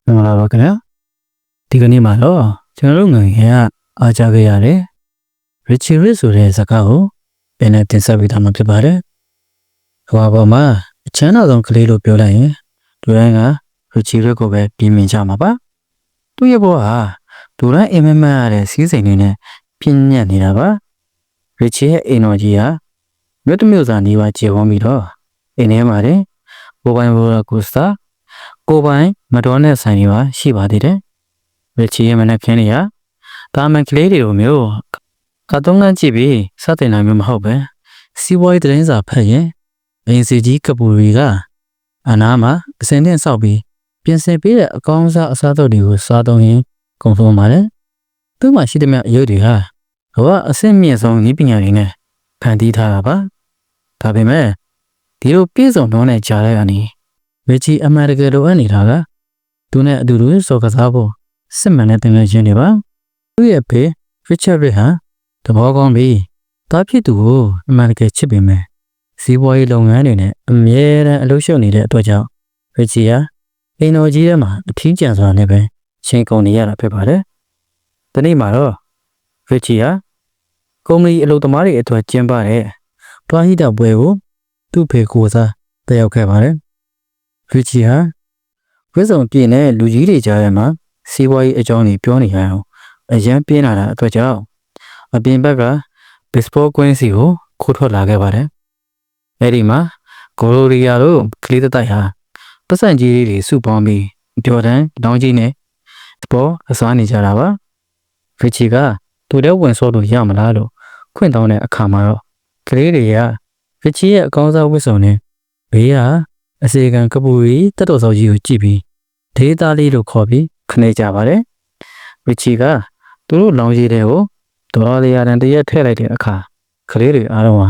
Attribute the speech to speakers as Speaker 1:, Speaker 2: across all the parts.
Speaker 1: မင်္ဂလာပါခင်ဗျာဒီကနေ့မှာတော့ကျွန်တော်တို့ငယ်ငယ်ကအားကြခဲ့ရတယ်Richie Rich ဆိုတဲ့ဇာတ်ကားကိုပြန်နဲ့တင်ဆက်ပေးထားမှာဖြစ်ပါတယ်။ဟောပေါ်မှာအချမ်းတော်ဆုံးကလေးလို့ပြောလိုက်ရင်လူတိုင်းက Richie Rich ကိုပဲပြင်မြင်ကြမှာပါ။သူ့ရဲ့ဘဝဟာလူတိုင်းအိမ်မက်မက်ရတဲ့စီးစိမ်တွေနဲ့ပြည့်ညတ်နေတာပါ။ Richie ရဲ့အိမ်တော်ကြီးဟာမြို့တစ်မြို့စာနေပါကျေဝန်းပြီးတော့အိမ်ထဲမှာတဲ့ကိုပိုင်ဘော်ကိုစတာကိုပိုင်မတော်နဲ့ဆိုင်တွေပါရှိပါသေးတယ်။Richieရဲ့မနက်ခင်းတွေကတာမန်ကလေးတွေကိုမျိုးကာတုံးကကြည့်ပြီးစတင်နိုင်မျိုးမဟုတ်ပဲစီးပွားရေးသတင်းစာဖတ်ရင်အင်စီကြီးကပူရီကအနားမှာအစင်းနဲ့ဆောက်ပြီးပြင်ဆင်ပေးတဲ့အကောင်းစားအစားအသောက်တွေကိုစားသုံးရင်ကုန်ဆုံးပါတယ်။သူ့မှာရှိတဲ့မြအယုတ်တွေဟာကမ္ဘာအဆင့်မြင့်ဆုံးနည်းပညာတွေနဲ့ဖန်တီးထားတာပါ။ဒါပေမဲ့ဒီလိုပြည့်စုံတော့တဲ့ကြားတဲ့ကနေRichieအမှန်တကယ်လိုအပ်နေတာကသူနဲ့အတူတူစော်ကစားဖို့စစ်မှန်တဲ့တင်ငယ်ချင်းတွေပါသူ့ရဲ့ဖေ Richard Rich ဟာသဘောကောင်းပြီးတားဖြစ်သူကိုအမှန်တကယ်ချစ်ပေမဲ့စီးပွားရေးလုပ်ငန်းတွေနဲ့အမြဲတမ်းအလုပ်ရှုပ်နေတဲ့အတွက်ကြောင့်Richieဟာအိမ်တော်ကြီးထဲမှာအထီးကျန်စွာနဲ့ပဲချိန်ကုန်နေရတာဖြစ်ပါတယ်ဒီနေ့မှာတော့Richieဟာကုမ္ပဏီအလုပ်သမားတွေအတွက်ကျင်းပတဲ့တွားဟိတပွဲကိုသူ့ဖေကိုစားတက်ရောက်ခဲ့ပါတယ်Richieဟာဝိဇ္ဇုံပြည့်နဲ့လူကြီးတွေကြားထဲမှာစီးပွားရေးအကြောင်းတွေပြောနေရအောင်အရန်ပြင်းလာတာအတွက်ကြောင့်အပြင်ဘက်ကဘစ်ဘောကွင်းစီကိုခိုးထွက်လာခဲ့ပါတယ်။အဲဒီမှာဂိုလိုရီယာတို့ကလေးတိုက်ဟာပတ်စံကြီးတွေစုပေါင်းပြီးကြော်တန်းလောင်းကြီးနဲ့စပေါ်အစားနေကြတာပါ။ Richieကသူတဲ့ဝင်စောလို့ရမလားလို့ခွင့်တောင်းတဲ့အခါမှာတော့ကလေးတွေက Richieရဲ့အကောင်းစားဝိဇ္ဇုံနဲ့ဘေးကအစီကံကပူရီတက်တော်စောကြီးကိုကြည့်ပြီးဒေးသားလေးလို့ခေါ်ပြီးခနေကြပါတယ်။ Richieကသူတို့လောင်ကြီးတွေကိုဒေါ်လာ100တန်တရက်ထည့်လိုက်တဲ့အခါကလေးတွေအားလုံးဟာ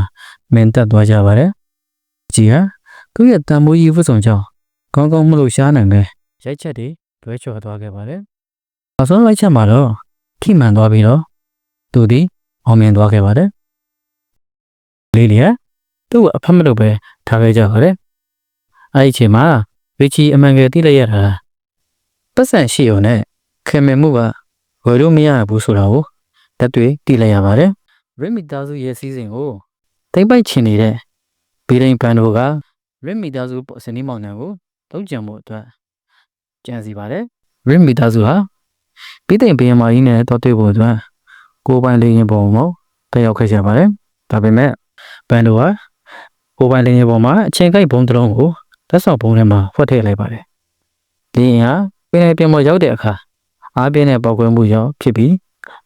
Speaker 1: မင်တက်သွားကြပါတယ်။ Richieဟာသူ့ရဲ့တန်မိုးကြီးဝတ်စုံကြောင့်ကောင်းကောင်းမလို့ရှားနိုင်တဲ့ရိုက်ချက်တွေတွဲချော်သွားခဲ့ပါတယ်။နောက်ဆုံးရိုက်ချက်မှာတော့ခိမှန်သွားပြီးတော့သူဒီအောင်မြင်သွားခဲ့ပါတယ်။လေးတွေကသူ့ကိုအဖက်မလို့ပဲထားခဲ့ကြပါတယ်။အဲ့ဒီအချိန်မှာ Richieအမှန်ကသိလိုက်ရတာပတ်စံရှိုံနဲ့ခင်မင်မှုကဝယ်လို့မရဘူးဆိုတာကိုတက်တွေ့သိလိုက်ရပါတယ်။ Rich မိသားစုရဲ့စီးစိမ်ကိုတိမ့်ပိုက်ချင်နေတဲ့ဘီဒိန်ဘန်တို့က Rich မိသားစုစနီးမောင်နှံကိုတုံ့ကြံမှုအတွက်ကြံစီပါတယ်။ Rich မိသားစုဟာဘီဒိန်ဘီယမာကြီးနဲ့တော်တွေ့ဖို့အတွက်ကိုပိုင်လေရင်ပုံကိုတက်ရောက်ခဲ့ကြပါတယ်။ဒါပေမဲ့ဘန်တို့ဟာကိုပိုင်လေရင်ပုံမှာအချိန်ကိုက်ဘုံတစ်လုံးကိုလက်ဆောင်ဘုံထဲမှာဖွက်ထည့်လိုက်ပါတယ်။လေရင်ဟာပင်လယ်ပြင်ပေါ်ရောက်တဲ့အခါအားပြင်းတဲ့ပေါက်ကွဲမှုကြောင့်ဖြစ်ပြီး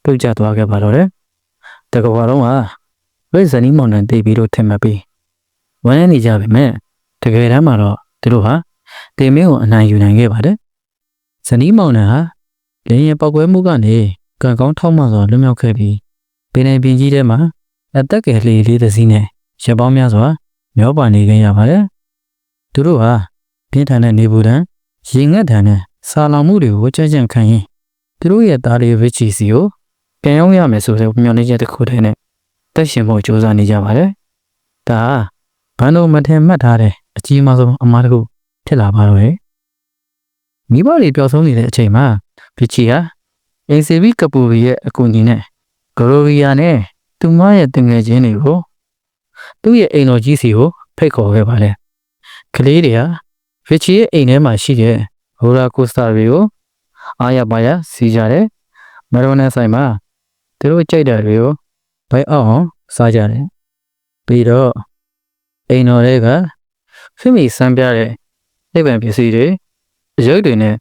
Speaker 1: ပြုတ်ကျသွားခဲ့ပါတော့တယ်။တကဘာလုံးကဝိဇ္ဇနီးမောင်နှံတိတ်ပြီးတော့ထင်မှတ်ပြီးဝမ်းနေကြပေမဲ့တကယ်တမ်းမှာတော့သူတို့ဟာတေမင်းကိုအနိုင်ယူနိုင်ခဲ့ပါတယ်။ဇနီးမောင်နှံဟာလေရင်ပေါက်ကွဲမှုကနေကံကောင်းထောက်မှစွာလွတ်မြောက်ခဲ့ပြီးပင်လယ်ပြင်ကြီးထဲမှာအသက်ကယ်လှေလေးတစ်စီးနဲ့ရပောင်းများစွာမျောပါနေခဲ့ရပါတယ်။သူတို့ဟာပြင်းထန်တဲ့နေပူဒဏ်ရေငတ်ဒဏ်နဲ့ဆာလောင်မှုတွေကိုကြံ့ခံရင်သူတို့ရဲ့သားလေးRichieစီကိုပြန်ရောက်ရမယ်ဆိုတဲ့မျှော်လင့်ချက်တစ်ခုတည်းနဲ့တက်ရှင်ဖို့ကြိုးစားနေကြပါတယ်။ဒါဘန်တို့မထင်မှတ်ထားတဲ့အကြီးမားဆုံးအမှားတစ်ခုဖြစ်လာပါတော့တယ်။မိဘတွေပျောက်ဆုံးနေတဲ့အချိန်မှာRichieဟာအင်စီဗီကပူရီရဲ့အကူအညီနဲ့ဂရိုရီယာနဲ့သူမရဲ့တင်ငယ်ချင်းတွေကိုသူ့ရဲ့အိမ်တော်ကြီးစီကိုဖိတ်ခေါ်ခဲ့ပါတယ်။ကလေးတွေဟာRichieရဲ့အိမ်ထဲမှာရှိတဲ့ဟိုရာကိုစတာတွေကိုအားရပါရစီးကြတယ်။မရိုနဲ့ဆိုင်မှာသူတို့ကြိုက်တဲ့တွေကိုဘိုက်အောင်စားကြတယ်။ပြီးတော့အိမ်တော်တွေကဖိမိစမ်းပြတဲ့အိပ်ပံပစ္စည်းတွေအရုပ်တွေနဲ့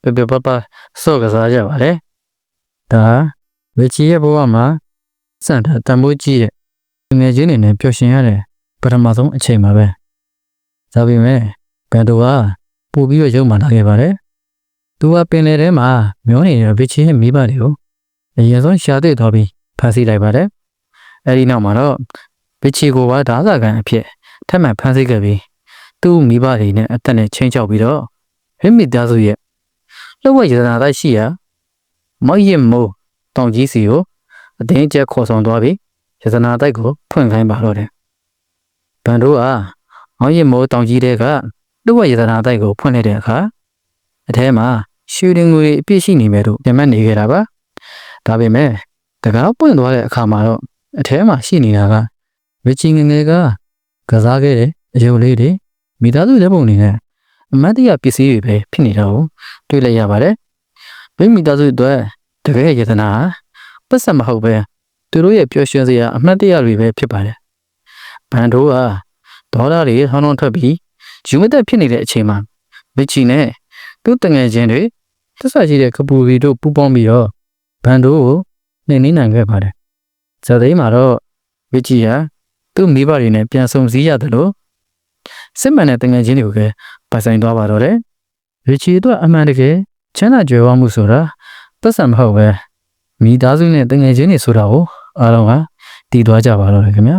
Speaker 1: ပပပဆော့ကစားကြပါတယ်။ဒါRichieရဲ့ဘဝမှာစံတာတန်ဖိုးကြီးတဲ့ငွေချင်းတွေနဲ့ပျော်ရွှင်ရတဲ့ပထမဆုံးအချိန်ပါပဲ။ဒါပေမဲ့ဘန်တို့ကပို့ပြီးတော့ရုံမှန်လာခဲ့ပါတယ်။သူကပင်လယ်ထဲမှာမျောနေတဲ့Richieရဲ့မိဘတွေကိုအရင်ဆုံးရှာတွေ့သွားပြီးဖမ်းဆီးလိုက်ပါတယ်။အဲဒီနောက်မှာတော့Richieကိုပါဓာစာကန်အဖြစ်ထပ်မံဖမ်းဆီးခဲ့ပြီးသူ့မိဘတွေနဲ့အသက်နဲ့ချင်းချောက်ပြီးတော့Richမိသားစုရဲ့လှုပ်ဝက်ရတနာတိုက်ရှိရာမောက်ရစ်မိုးတောင်ကြီးစီကိုအတင်းကျပ်ခေါ်ဆောင်သွားပြီးရတနာတိုက်ကိုဖွင့်ခိုင်းပါတော့တယ်။ဘန်တို့ကမောက်ရစ်မိုးတောင်ကြီးတဲ့ကလှုပ်ဝက်ရတနာတိုက်ကိုဖွင့်လိုက်တဲ့အခါအထဲမှာ ရွှေတင်ငွေအပြည့်ရှိနေမဲ့တို့ပြန်မှတ်နေခဲ့တာပါဒါပေမဲ့တကားပွင့်သွားတဲ့အခါမှာတော့အထဲမှာရှိနေတာကရချီငငယ်ကကစားခဲ့တဲ့အယုံလေးတွေမိသားစုလက်ပုံတွေနဲ့အမတ်တရပစ္စည်းတွေပဲဖြစ်နေတာကိုတွေ့လိုက်ရပါတယ်မိသားစုအတွက်တကယ်ရတနာပတ်စံမဟုတ်ပဲသူတို့ရဲ့ပျော်ရွှင်စရာအမှတ်တရတွေပဲဖြစ်ပါတယ်ဘန်ဒိုးကဒေါ်လာတွေဟောင်းဟောင်းထွက်ပြီးယူမတက်ဖြစ်နေတဲ့အချိန်မှာမချီနဲ့သူ့တငယ်ချင်းတွေသက်ဆိုင်ရှိတဲ့ကပူရီတို့ပူးပေါင်းပြီးတော့ဘန်ဒိုးကိုနှိမ်နှင်းနိုင်ခဲ့ပါတယ်ဇာတ်သိမ်းမှာတော့မချီဟာသူ့မိဘတွေနဲ့ပြန်ဆုံစည်းရတယ်လို့စစ်မှန်တဲ့တငယ်ချင်းတွေကိုပဲပိုင်ဆိုင်သွားပါတော့တယ်ရချီအတွက်အမှန်တကယ်ချမ်းသာကြွယ်ဝမှုဆိုတာပတ်စံမဟုတ်ပဲမိသားစုနဲ့တငယ်ချင်းတွေဆိုတာကိုအားလုံးကတည်သွားကြပါတော့တယ်ခင်ဗျာ